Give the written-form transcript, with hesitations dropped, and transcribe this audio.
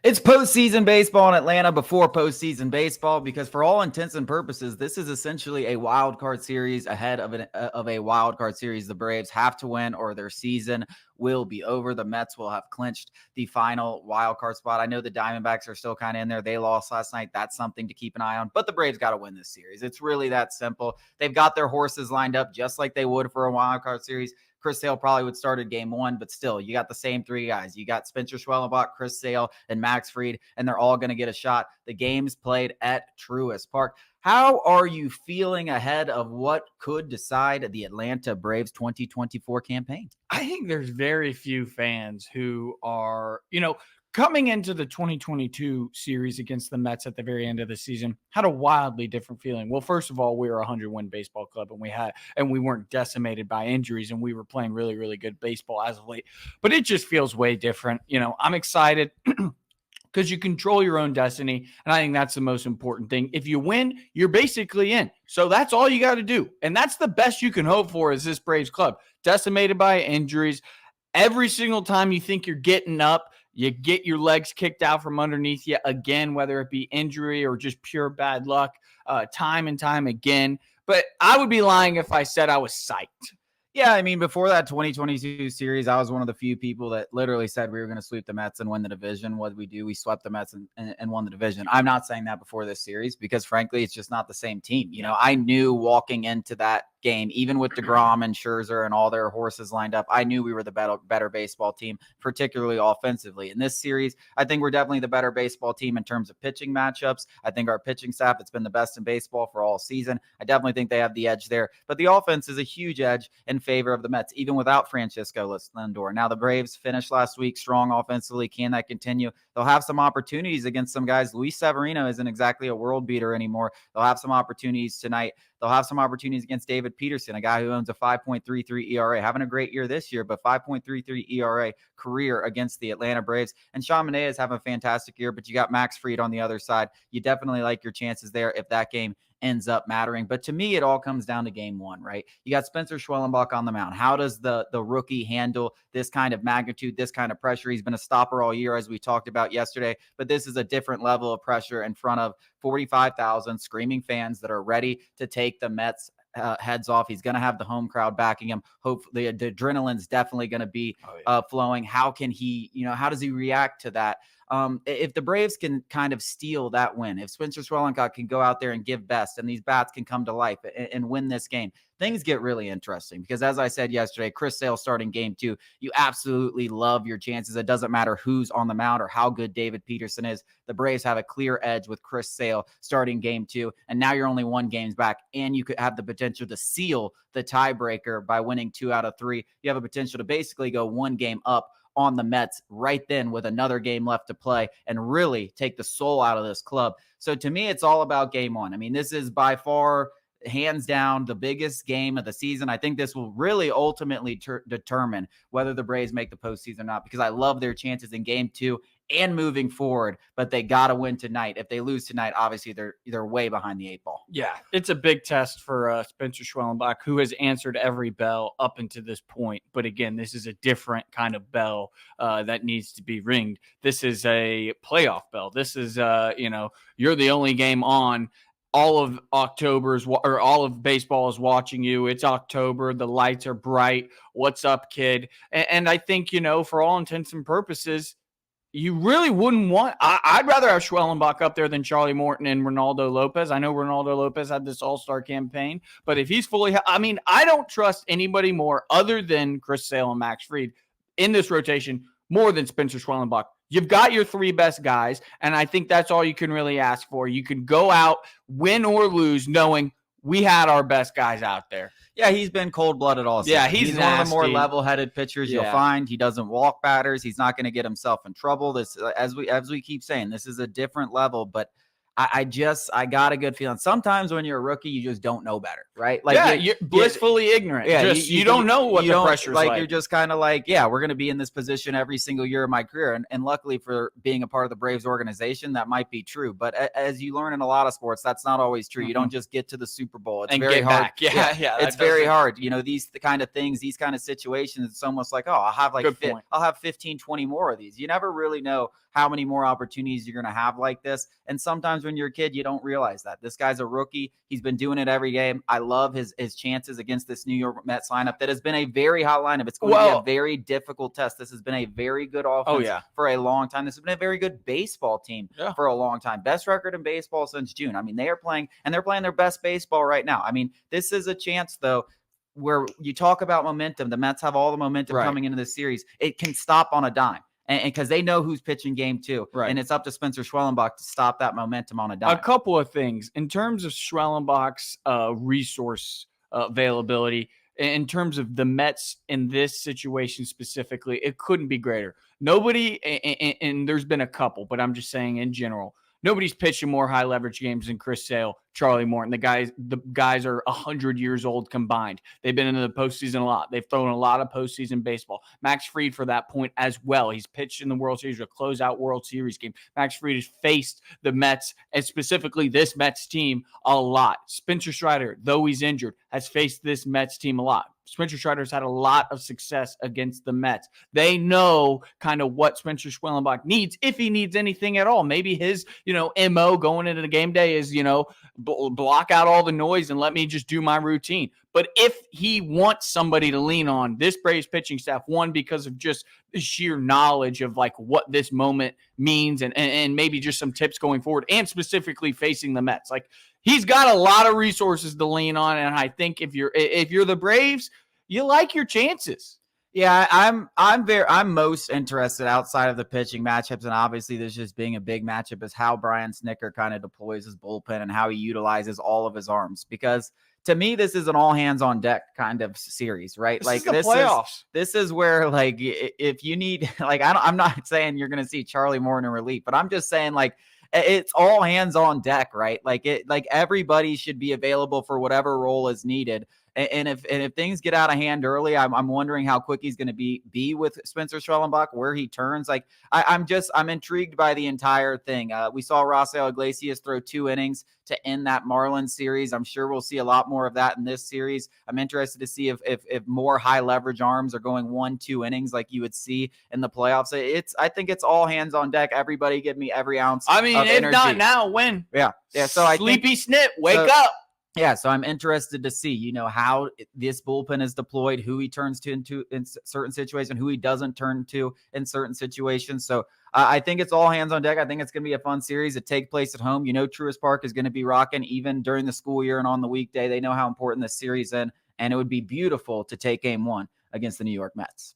It's postseason baseball in Atlanta before postseason baseball because, for all intents and purposes, this is essentially a wild card series ahead of a wild card series. The Braves have to win, or their season will be over. The Mets will have clinched the final wild card spot. I know the Diamondbacks are still kind of in there. They lost last night. That's something to keep an eye on. But the Braves got to win this series. It's really that simple. They've got their horses lined up just like they would for a wild card series. Chris Sale probably would start at game one, but still, you got the same three guys. You got Spencer Schwellenbach, Chris Sale, and Max Fried, and they're all going to get a shot. The game's played at Truist Park. How are you feeling ahead of what could decide the Atlanta Braves 2024 campaign? I think there's very few fans who are, coming into the 2022 series against the Mets at the very end of the season, had a wildly different feeling. Well, first of all, we were a 100-win baseball club, and we weren't decimated by injuries, and we were playing really, really good baseball as of late. But it just feels way different. I'm excited because you control your own destiny, and I think that's the most important thing. If you win, you're basically in. So that's all you got to do, and that's the best you can hope for is this Braves club. Decimated by injuries. Every single time you think you're getting up, you get your legs kicked out from underneath you again, whether it be injury or just pure bad luck, time and time again. But I would be lying if I said I was psyched. Yeah, I mean, before that 2022 series, I was one of the few people that literally said we were going to sweep the Mets and win the division. What did we do? We swept the Mets and won the division. I'm not saying that before this series because, frankly, it's just not the same team. I knew walking into that game, even with DeGrom and Scherzer and all their horses lined up, I knew we were the better baseball team, particularly offensively. In this series, I think we're definitely the better baseball team in terms of pitching matchups. I think our pitching staff, it's been the best in baseball for all season. I definitely think they have the edge there. But the offense is a huge edge in favor of the Mets, even without Francisco Lindor. Now, the Braves finished last week strong offensively. Can that continue? They'll have some opportunities against some guys. Luis Severino isn't exactly a world beater anymore. They'll have some opportunities tonight. They'll have some opportunities against David Peterson, a guy who owns a 5.33 ERA, having a great year this year, but 5.33 ERA career against the Atlanta Braves. And Sean Manaea is having a fantastic year, but you got Max Fried on the other side. You definitely like your chances there if that game ends up mattering. But to me, it all comes down to game one, right? You got Spencer Schwellenbach on the mound. How does the rookie handle this kind of magnitude, this kind of pressure? He's been a stopper all year, as we talked about yesterday, but this is a different level of pressure in front of 45,000 screaming fans that are ready to take the Mets heads off. He's going to have the home crowd backing him. Hopefully the adrenaline's definitely going to be flowing. How can he, how does he react to that? If the Braves can kind of steal that win, if Spencer Schwellenbach can go out there and give best and these bats can come to life and win this game, things get really interesting because, as I said yesterday, Chris Sale starting game two, you absolutely love your chances. It doesn't matter who's on the mound or how good David Peterson is. The Braves have a clear edge with Chris Sale starting game two, and now you're only 1 game back, and you could have the potential to seal the tiebreaker by winning 2 out of 3. You have a potential to basically go 1 game up on the Mets right then with another game left to play and really take the soul out of this club. So to me, it's all about game one. I mean, this is by far, hands down, the biggest game of the season. I think this will really ultimately determine whether the Braves make the postseason or not, because I love their chances in game 2 and moving forward, but they got to win tonight. If they lose tonight, obviously they're way behind the 8 ball. Yeah, it's a big test for Spencer Schwellenbach, who has answered every bell up until this point. But again, this is a different kind of bell that needs to be ringed. This is a playoff bell. This is, you're the only game on. All of all of baseball is watching you. It's October. The lights are bright. What's up, kid? And I think, for all intents and purposes, you really wouldn't want – I'd rather have Schwellenbach up there than Charlie Morton and Ronaldo Lopez. I know Ronaldo Lopez had this all-star campaign, but if he's fully – I don't trust anybody more other than Chris Sale and Max Fried in this rotation more than Spencer Schwellenbach. You've got your 3 best guys, and I think that's all you can really ask for. You can go out, win or lose, knowing we had our best guys out there. Yeah, he's been cold-blooded all season. Yeah, he's one of the more level-headed pitchers you'll find. He doesn't walk batters. He's not going to get himself in trouble. This, as we keep saying, this is a different level. But I got a good feeling. Sometimes when you're a rookie, you just don't know better, right? Like, yeah, you're blissfully ignorant. Yeah, you don't know what the pressure's like. You're just kind of like, yeah, we're going to be in this position every single year of my career. And luckily for being a part of the Braves organization, that might be true. But as you learn in a lot of sports, that's not always true. You don't just get to the Super Bowl. It's very hard. Back. Yeah, it's very hard. You know, these kind of things, these kind of situations, it's almost like, oh, I'll have 15, 20 more of these. You never really know how many more opportunities you're going to have like this. And sometimes when you're a kid, you don't realize that. This guy's a rookie. He's been doing it every game. I love his chances against this New York Mets lineup that has been a very hot lineup. It's going to be a very difficult test. This has been a very good offense for a long time. This has been a very good baseball team for a long time. Best record in baseball since June. I mean, they're playing their best baseball right now. I mean, this is a chance, though, where you talk about momentum. The Mets have all the momentum coming into this series. It can stop on a dime. And because they know who's pitching game 2. Right. And it's up to Spencer Schwellenbach to stop that momentum on a dime. A couple of things. In terms of Schwellenbach's resource availability, in terms of the Mets in this situation specifically, it couldn't be greater. Nobody, and there's been a couple, but I'm just saying in general, nobody's pitching more high leverage games than Chris Sale, Charlie Morton. The guys are 100 years old combined. They've been into the postseason a lot. They've thrown a lot of postseason baseball. Max Fried for that point as well. He's pitched in the World Series, a closeout World Series game. Max Fried has faced the Mets, and specifically this Mets team, a lot. Spencer Strider, though he's injured, has faced this Mets team a lot. Spencer Strider's had a lot of success against the Mets. They know kind of what Spencer Schwellenbach needs, if he needs anything at all. Maybe his, MO going into the game day is, block out all the noise and let me just do my routine. But if he wants somebody to lean on, this Braves pitching staff, one, because of just the sheer knowledge of like what this moment means and maybe just some tips going forward, and specifically facing the Mets. Like, he's got a lot of resources to lean on, and I think if you're the Braves, you like your chances. Yeah, I'm most interested outside of the pitching matchups, and obviously this just being a big matchup, is how Brian Snitker kind of deploys his bullpen and how he utilizes all of his arms. Because to me, this is an all hands on deck kind of series, right? This is the playoffs. This is where, like, if you need, like, I'm not saying you're going to see Charlie Morton in relief, but I'm just saying, like, it's all hands on deck, right? Like everybody should be available for whatever role is needed. And if things get out of hand early, I'm wondering how quick he's going to be with Spencer Schwellenbach, where he turns. Like, I'm intrigued by the entire thing. We saw Rafael Iglesias throw 2 innings to end that Marlins series. I'm sure we'll see a lot more of that in this series. I'm interested to see if more high leverage arms are going 1-2 innings like you would see in the playoffs. I think it's all hands on deck. Everybody give me every ounce. I mean, if not now, when? Yeah. So Sleepy Snit, wake up. Yeah, so I'm interested to see, how this bullpen is deployed, who he turns to in certain situations, who he doesn't turn to in certain situations. So I think it's all hands on deck. I think it's going to be a fun series. It takes place at home. Truist Park is going to be rocking even during the school year and on the weekday. They know how important this series is, and it would be beautiful to take game 1 against the New York Mets.